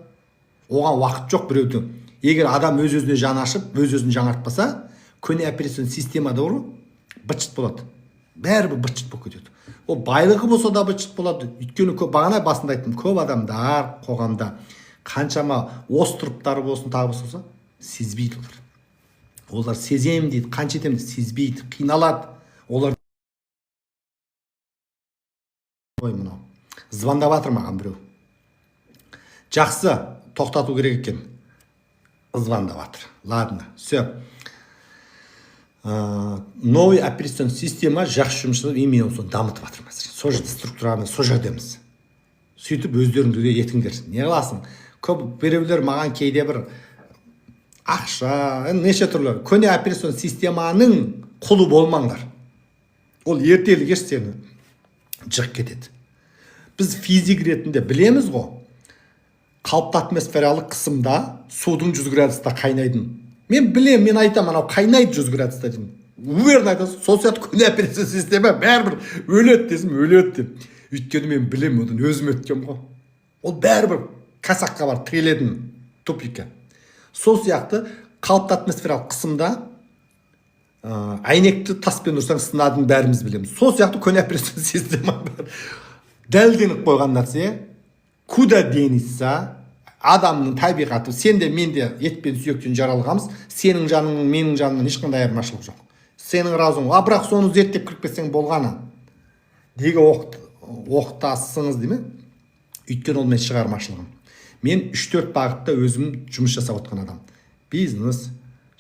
Оған уақыт жоқ біреудің. Егер адам өз-өзіне жан ашып, өз-өзін жаңартпаса, көне операцион системада ұру бытшыт болады. Бәрібір бытшыт болып кетеді. Ол байлығы болса да бытшыт болады. Өйткені бағана басында айттым, көп адамдар қоғамда қаншама острыптары болсын, тағы болса, сезбейді олар. Олар сезем дейді, қанша етем сезбейді, қиналады. Олар мынау звондап жатыр маған біреу. Жақсы, тоқтату керек екен. Звондап жатыр. Ладно, все. Новый операцион система жақсы жұмыс жасап, именно соны дамытып жатыр мәселе. Сол жерде структураны сол жердеміз. Сөйтіп өздеріңді де етіңдер. Не қыласың? Көп біреулер маған кейде бір ақша, неше түрлі көне операцион системаның құлы болмаңдар. Ол ертелі кеш сені жық кетеді. Біз физик ретінде білеміз ғой. қалыпты атмосфералық қысымда судың 100 градуста қайнайтын. Мен білем, мен айтам, анау қайнайды 100 градуста деймін. Уверен айтасың, сол сияқты күн операция система бәрібір өледі десім, өледі деп. Өйткені мен білем, одан өзім өткем ғой. Ол бәрібір қасаққа бар, тіреледім тупикке. Сол сияқты қалыпты атмосфералық қысымда әйнекті таспен ұрсаң сынадың бәріміз білеміз. Сол сияқты күн операция система бар. Дәлденіп қойған нәрсе, куда денешся, адамның табиғаты, сен де мен де ет пен сүйектен жаралғанбыз, сенің жаның менің жанымнан ешқандай айырмашылық жоқ. Сенің разың, бірақ соны зерттеп кіріп кетсең болғаны. Неге оқытасыңыз дейме? Өйткені ол мен шығармашылығым. Мен 3-4 бағытта өзім жұмыс жасап отқан адам. Бизнес,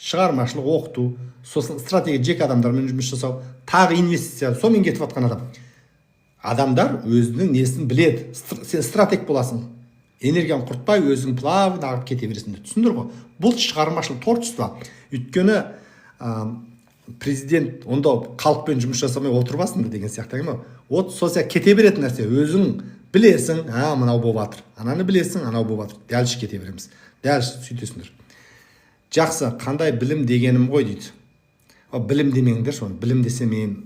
шығармашылық, оқыту, сосын стратегия жеке адамдармен жұмыс жасау, тағы инвестиция, сонымен кетіп отқан адам. Адамдар өзінің несін біледі. Сен стратег боласың. Энергияны құртпай, өзің плавно ағып кете бересің. Түсіндір ғой? Бұл шығармашылық творчество. Өйткені президент онда халықпен жұмыс жасамай отырбасын деген сияқты ма? От сол сияқты кете беретін нәрсе. Өзің білесің, мынау болып жатыр. Ананы білесің, анау болып жатыр. Дәл кете береміз. Дәл сөйтесіңдер. Жақсы, қандай білім дегенім ғой дейді. Білім демеңдер, соны білім десе мен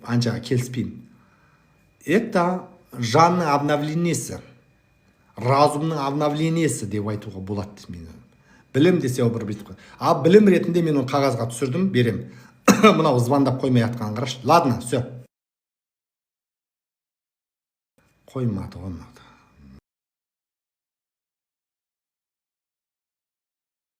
аншаға келіспеймін. Это жанның обновлениясы, разумның обновлениясы деп айтуға болады мен. Білім десе ол бір бүйтіп қой. Білім ретінде мен оны қағазға түсірдім, берем. Мынау звондап қоймай атқан қараш. Ладно, все. Қоймады.